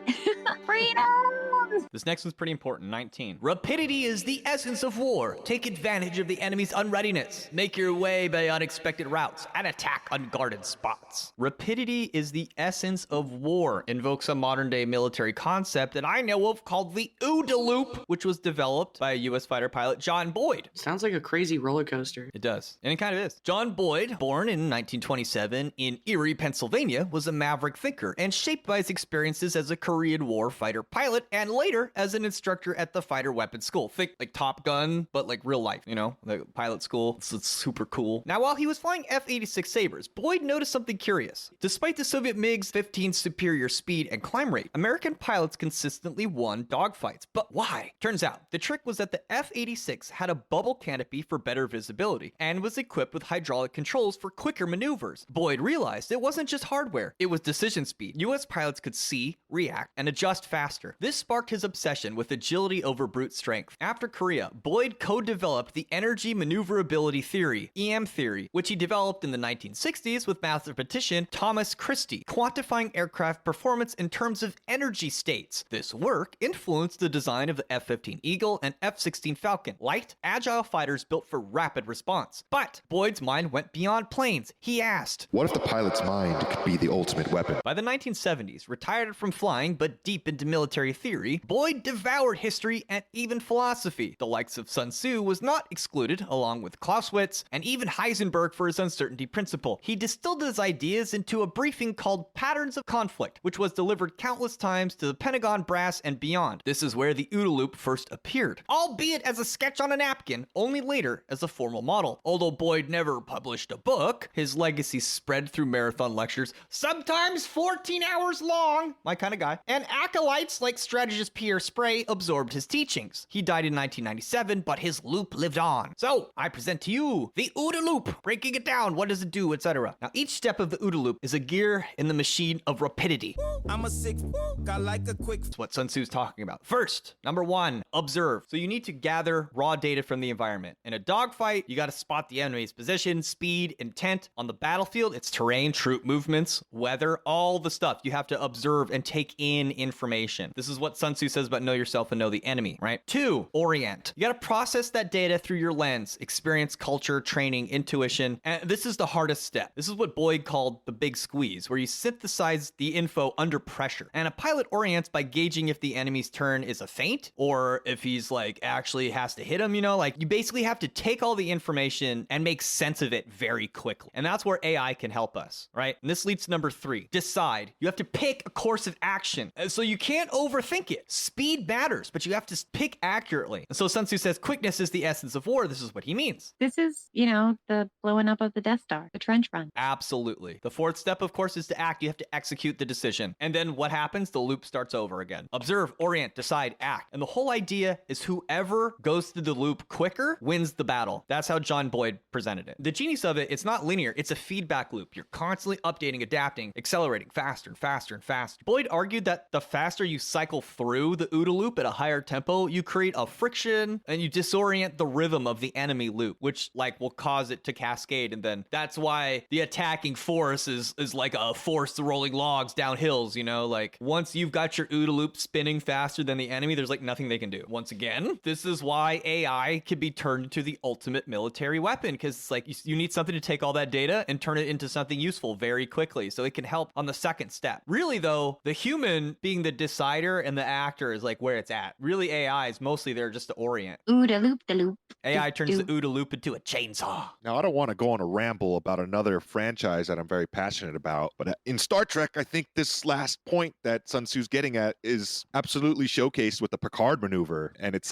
Freedom! This next one's pretty important. 19. Rapidity is the essence of war. Take advantage of the enemy's unreadiness. Make your way by unexpected routes and attack unguarded spots. Rapidity is the essence of war. Invokes a modern-day military concept that I know of called the OODA loop, which was developed by a U.S. fighter pilot, John Boyd. Sounds like a crazy roller coaster. It does. And it kind of is. John Boyd, born in 1927 in Erie, Pennsylvania, was a maverick thinker and shaped by his experiences as a Korean War fighter pilot and later as an instructor at the fighter weapons school. Think like Top Gun, but like real life, you know, the pilot school. It's super cool. Now, while he was flying F-86 Sabres, Boyd noticed something curious. Despite the Soviet MiG-15's superior speed and climb rate, American pilots consistently won dogfights. But why? Turns out, the trick was that the F-86 had a bubble canopy for better visibility and was equipped with hydraulic controls for quicker maneuvers. Boyd realized it wasn't just hardware, it was decision speed. US pilots could see, react, and adjust faster. This sparked his obsession with agility over brute strength. After Korea, Boyd co-developed the Energy Maneuverability Theory, EM theory, which he developed in the 1960s with mathematician Thomas Christie, quantifying aircraft performance in terms of energy states. This work influenced the design of the F-15 Eagle and F-16 Falcon, light, agile fighters built for rapid response. But Boyd's mind went beyond planes. He asked, what if the pilot's mind could be the ultimate weapon? By the 1970s, retired from flying but deep into military theory, Boyd devoured history and even philosophy. The likes of Sun Tzu was not excluded, along with Clausewitz and even Heisenberg for his uncertainty principle. He distilled his ideas into a briefing called Patterns of Conflict, which was delivered countless times to the Pentagon brass and beyond. This is where the OODA loop first appeared, albeit as a sketch on a napkin, only later as a formal model. Although Boyd never published a book, his legacy spread through marathon lectures, sometimes 14 hours long, my kind of guy, and acolytes like strategist Pierre Spray absorbed his teachings. He died in 1997, but his loop lived on. So, I present to you the OODA loop, breaking it down, what does it do, etc. Now, each step of the OODA loop is a gear in the machine of rapidity. I'm a sick I like a quick. That's what Sun Tzu is talking about. First, number one, observe. So you need to gather raw data from the environment. In a dogfight, you got to spot the enemy's position, speed, intent. On the battlefield, it's terrain, troop movements, weather, all the stuff. You have to observe and take in information. This is what Sun Tzu says about know yourself and know the enemy, right? Two, orient. You got to process that data through your lens, experience, culture, training, intuition. And this is the hardest step. This is what Boyd called the big squeeze, where you synthesize the info under pressure. And a pilot orients by gauging if the enemy's turn is a feint or if he's like actually has to hit him, you know, like you basically have to take all the information and make sense of it very quickly. And that's where AI can help us, right? And this leads to number three, decide. You have to pick a course of action. And so you can't overthink it. Speed matters, but you have to pick accurately. And so Sun Tzu says quickness is the essence of war. This is what he means. This is, the blowing up of the Death Star, the trench run. Absolutely. The fourth step, of course, is to act. You have to execute the decision. And then what happens? The loop starts over again. Observe, orient, decide, act. And the whole idea is whoever goes through the loop quicker wins the battle. That's how John Boyd presented it. The genius of it, it's not linear. It's a feedback loop. You're constantly updating, adapting, accelerating faster and faster and faster. Boyd argued that the faster you cycle through the OODA loop at a higher tempo, you create a friction and you disorient the rhythm of the enemy loop, which will cause it to cascade. And then that's why the attacking force is like a force rolling logs down hills, like once you've got your OODA loop spinning faster than the enemy, there's nothing they can do. Once again, this is why AI can be turned into the ultimate military weapon, because it's you need something to take all that data and turn it into something useful very quickly, so it can help on the second step. Really though, the human being the decider and the actor is where it's at. Really, AI is mostly there just to orient. OODA loop the loop. AI turns the OODA loop into a chainsaw. Now, I don't want to go on a ramble about another franchise that I'm very passionate about, but in Star Trek, I think this last point that Sun Tzu's getting at is absolutely showcased with the Picard maneuver. And it's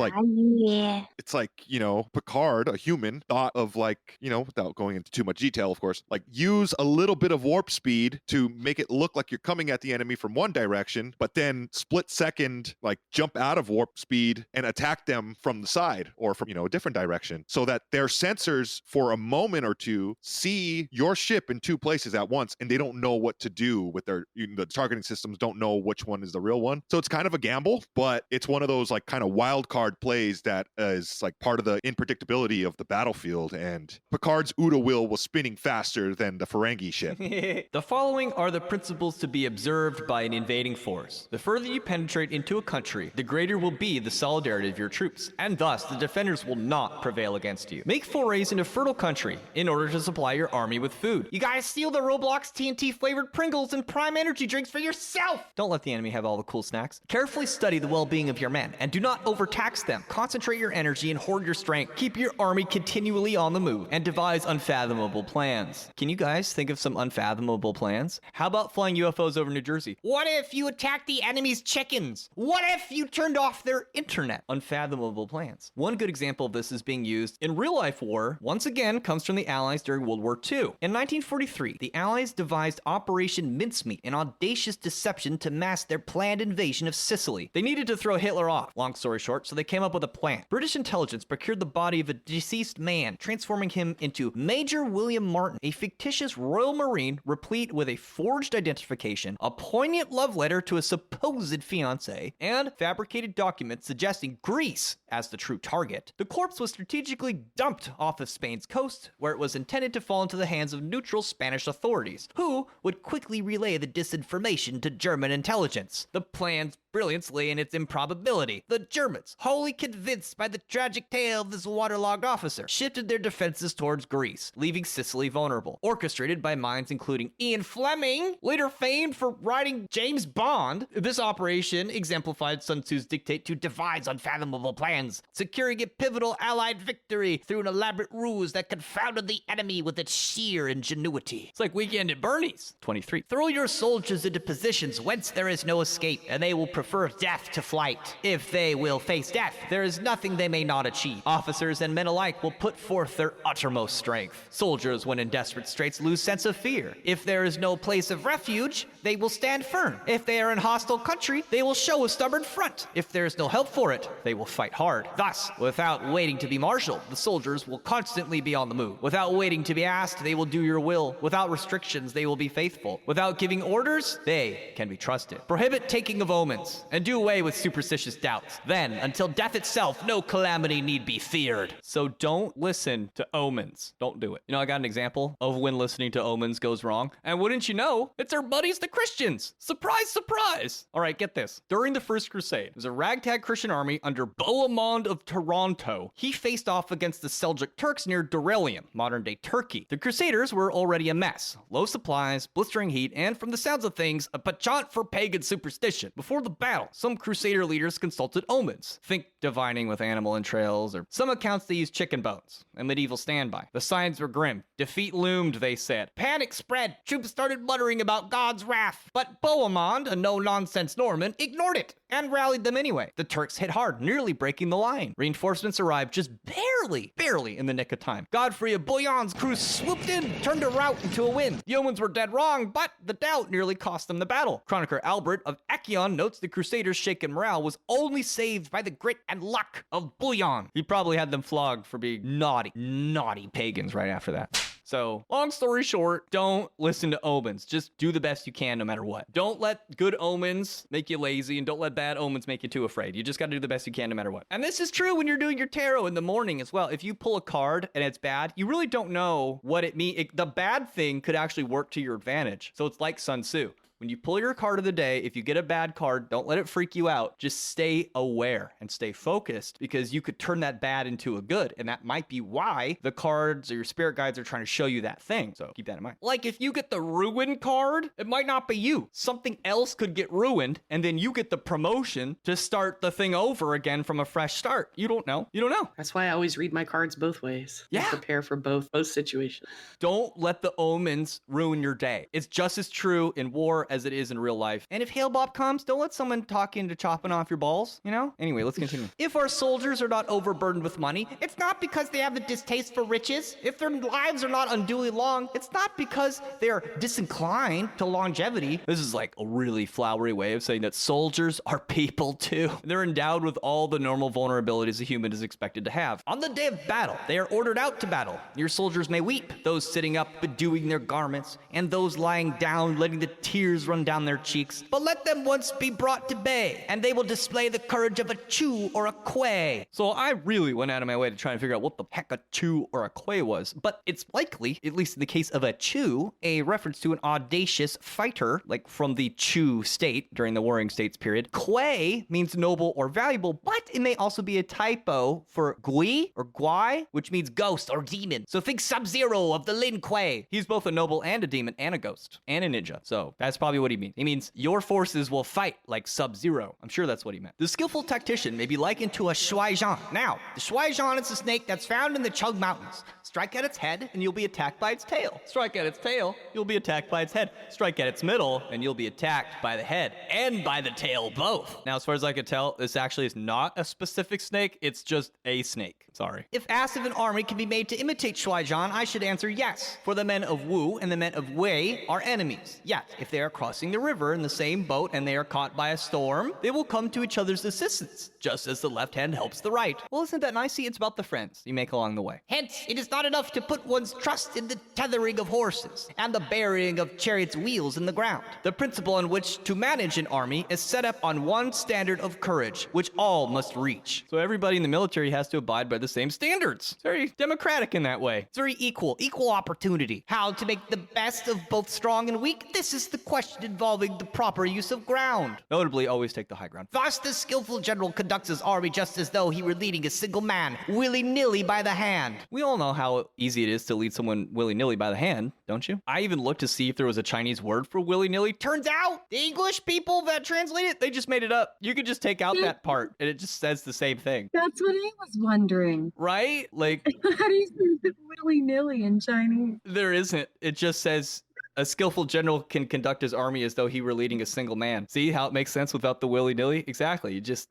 Picard, a human, thought of without going into too much detail, of course, use a little bit of warp speed to make it look like you're coming at the enemy from one direction, but then split second, jump out of warp speed and attack them from the side or from, a different direction, so that their sensors for a moment or two see your ship in two places at once and they don't know what to do with the targeting systems don't know which one is the real one. So it's kind of a gamble, but it's one of those kind of wild card plays that is part of the unpredictability of the battlefield. And Picard's OODA wheel was spinning faster than the Ferengi ship. The following are the principles to be observed by an invading force. The further you penetrate into a country, the greater will be the solidarity of your troops, and thus the defenders will not prevail against you. Make forays into fertile country in order to supply your army with food. You guys steal the Roblox TNT flavored Pringles and Prime energy drinks for yourself! Don't let the enemy have all the cool snacks. Carefully study the well-being of your men, and do not overtax them. Concentrate your energy and hoard your strength. Keep your army continually on the move, and devise unfathomable plans. Can you guys think of some unfathomable plans? How about flying UFOs over New Jersey? What if you attack the enemy's chickens? What if you turned off their internet? Unfathomable plans. One good example of this is being used in real-life war, once again, comes from the Allies during World War II. In 1943, the Allies devised Operation Mincemeat, an audacious deception to mask their planned invasion of Sicily. They needed to throw Hitler off, long story short, so they came up with a plan. British intelligence procured the body of a deceased man, transforming him into Major William Martin, a fictitious Royal Marine replete with a forged identification, a poignant love letter to a supposed fiancée, and fabricated documents suggesting Greece as the true target. The corpse was strategically dumped off of Spain's coast, where it was intended to fall into the hands of neutral Spanish authorities, who would quickly relay the disinformation to German intelligence. The plan's brilliance lay in its improbability. The Germans, wholly convinced by the tragic tale of this waterlogged officer, shifted their defenses towards Greece, leaving Sicily vulnerable. Orchestrated by minds including Ian Fleming, later famed for writing James Bond, this operation exemplified Sun Tzu's dictate to devise unfathomable plans, securing a pivotal Allied victory through an elaborate ruse that confounded the enemy with its sheer ingenuity. It's like Weekend at Bernie's. 23. Throw your soldiers into positions whence there is no escape, and they will prefer death to flight. If they will face death, there is nothing they may not achieve. Officers and men alike will put forth their uttermost strength. Soldiers, when in desperate straits, lose sense of fear. If there is no place of refuge, they will stand firm. If they are in hostile country, they will show a stubborn front. If there is no help for it, they will fight hard. Thus, without waiting to be marshaled, the soldiers will constantly be on the move. Without waiting to be asked, they will do your will. Without restrictions, they will be faithful. Without giving orders, they can be trusted. Prohibit taking of omens, and do away with superstitious doubts. Then, until death itself, no calamity need be feared. So don't listen to omens. Don't do it. You know, I got an example of when listening to omens goes wrong. And wouldn't you know, it's our buddies, the Christians. Surprise, surprise. All right, get this. During the First Crusade, there was a ragtag Christian army under Bohemond of Taranto. He faced off against the Seljuk Turks near Derelium, modern-day Turkey. The Crusaders were already a mess. Low supplies, blistering heat, and from the sounds of things, a penchant for pagan superstition. Before the battle, some Crusader leaders consulted omens. Think divining with animal entrails, or some accounts they used chicken bones, a medieval standby. The signs were grim. Defeat loomed, they said. Panic spread. Troops started muttering about God's wrath. But Bohemond, a no-nonsense Norman, ignored it and rallied them anyway. The Turks hit hard, nearly breaking the line. Reinforcements arrived just barely in the nick of time. Godfrey of Bouillon's crew swooped in, turned a rout into a win. The omens were dead wrong, but the doubt nearly cost them the battle. Chronicler Albert of Achion notes the Crusaders' shaken morale was only saved by the grit and luck of Bouillon. He probably had them flogged for being naughty pagans right after that. So, long story short, don't listen to omens. Just do the best you can no matter what. Don't let good omens make you lazy, and don't let bad omens make you too afraid. You just gotta do the best you can no matter what. And this is true when you're doing your tarot in the morning as well. If you pull a card and it's bad, you really don't know what it means. The bad thing could actually work to your advantage. So it's like Sun Tzu. When you pull your card of the day, if you get a bad card, don't let it freak you out. Just stay aware and stay focused, because you could turn that bad into a good. And that might be why the cards or your spirit guides are trying to show you that thing. So keep that in mind. Like if you get the ruin card, it might not be you. Something else could get ruined, and then you get the promotion to start the thing over again from a fresh start. You don't know. You don't know. That's why I always read my cards both ways. Yeah. Prepare for both situations. Don't let the omens ruin your day. It's just as true in war as it is in real life. And if Hail Bob comes, don't let someone talk you into chopping off your balls, you know? Anyway, let's continue. If our soldiers are not overburdened with money, it's not because they have a distaste for riches. If their lives are not unduly long, it's not because they're disinclined to longevity. This is like a really flowery way of saying that soldiers are people too. They're endowed with all the normal vulnerabilities a human is expected to have. On the day of battle, they are ordered out to battle. Your soldiers may weep, those sitting up bedewing their garments, and those lying down letting the tears run down their cheeks, but let them once be brought to bay, and they will display the courage of a Chu or a Quay. So I really went out of my way to try and figure out what the heck a Chu or a Quay was, but it's likely, at least in the case of a Chu, a reference to an audacious fighter, like from the Chu state during the Warring States period. Quay means noble or valuable, but it may also be a typo for Gui or Guai, which means ghost or demon. So think Sub-Zero of the Lin Kuei. He's both a noble and a demon and a ghost and a ninja. So that's probably probably what he means. He means your forces will fight like Sub-Zero. I'm sure that's what he meant. The skillful tactician may be likened to a shuai-zhan. Now, the shuai-zhan is a snake that's found in the Chug Mountains. Strike at its head, and you'll be attacked by its tail. Strike at its tail, you'll be attacked by its head. Strike at its middle, and you'll be attacked by the head and by the tail both. Now, as far as I could tell, this actually is not a specific snake. It's just a snake. Sorry. If asked if an army can be made to imitate shuai-zhan, I should answer yes. For the men of Wu and the men of Wei are enemies. Yet, if they are crossing the river in the same boat and they are caught by a storm, they will come to each other's assistance, just as the left hand helps the right. Well, isn't that nice? See, it's about the friends you make along the way. Hence, it is not enough to put one's trust in the tethering of horses and the burying of chariots' wheels in the ground. The principle on which to manage an army is set up on one standard of courage, which all must reach. So everybody in the military has to abide by the same standards. It's very democratic in that way. It's very equal opportunity. How to make the best of both strong and weak? This is the question involving the proper use of ground. Notably, always take the high ground. Thus, the skillful general conducts his army just as though he were leading a single man, willy-nilly by the hand. We all know how easy it is to lead someone willy-nilly by the hand, don't you? I even looked to see if there was a Chinese word for willy-nilly. Turns out, the English people that translate it, they just made it up. You could just take out that part, and it just says the same thing. That's what I was wondering. Right? Like, how do you say willy-nilly in Chinese? there isn't. It just says a skillful general can conduct his army as though he were leading a single man. See how it makes sense without the willy-nilly? Exactly. You just...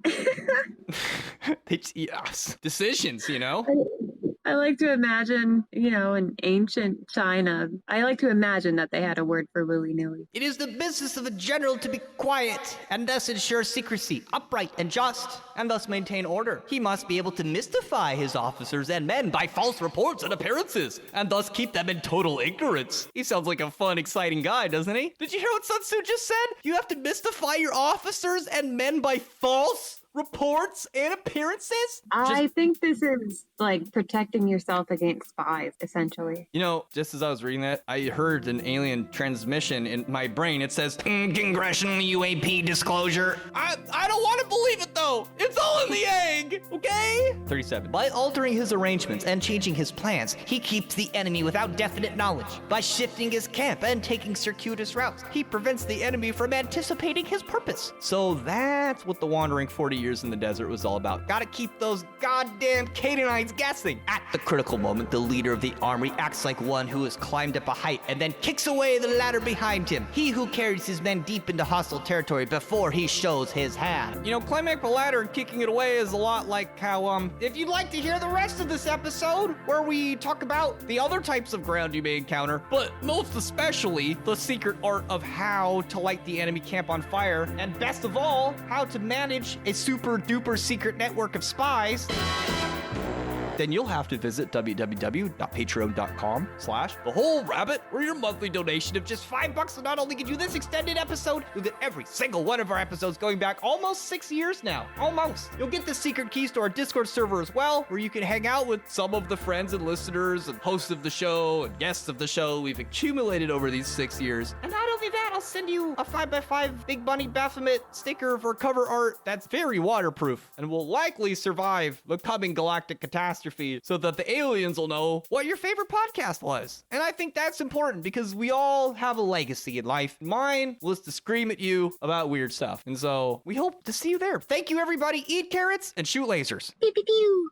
yes. Decisions, you know? I like to imagine, in ancient China, I like to imagine that they had a word for willy-nilly. It is the business of a general to be quiet and thus ensure secrecy, upright and just, and thus maintain order. He must be able to mystify his officers and men by false reports and appearances, and thus keep them in total ignorance. He sounds like a fun, exciting guy, doesn't he? Did you hear what Sun Tzu just said? You have to mystify your officers and men by false reports and appearances? I think this is like protecting yourself against spies, essentially. Just as I was reading that, I heard an alien transmission in my brain. It says, Congressional UAP disclosure. I don't want to believe it, though. It's all in the egg, okay? 37. By altering his arrangements and changing his plans, he keeps the enemy without definite knowledge. By shifting his camp and taking circuitous routes, he prevents the enemy from anticipating his purpose. So that's what the wandering 40 years in the desert was all about. Gotta keep those goddamn Canaanites guessing. At the critical moment, the leader of the army acts like one who has climbed up a height and then kicks away the ladder behind him. He who carries his men deep into hostile territory before he shows his hand. Climbing up a ladder and kicking it away is a lot like how, if you'd like to hear the rest of this episode, where we talk about the other types of ground you may encounter, but most especially the secret art of how to light the enemy camp on fire, and best of all, how to manage a super duper secret network of spies, then you'll have to visit www.patreon.com/thewholerabbit, where your monthly donation of just $5 will not only get you this extended episode, you'll get every single one of our episodes going back almost 6 years now. Almost. You'll get the secret keys to our Discord server as well, where you can hang out with some of the friends and listeners and hosts of the show and guests of the show we've accumulated over these 6 years. And not only that, I'll send you a 5x5 Big Bunny Baphomet sticker for cover art that's very waterproof and will likely survive the coming galactic catastrophe, so that the aliens will know what your favorite podcast was. And I think that's important because we all have a legacy in life. Mine was to scream at you about weird stuff. And so we hope to see you there. Thank you, everybody. Eat carrots and shoot lasers. Pew, pew, pew.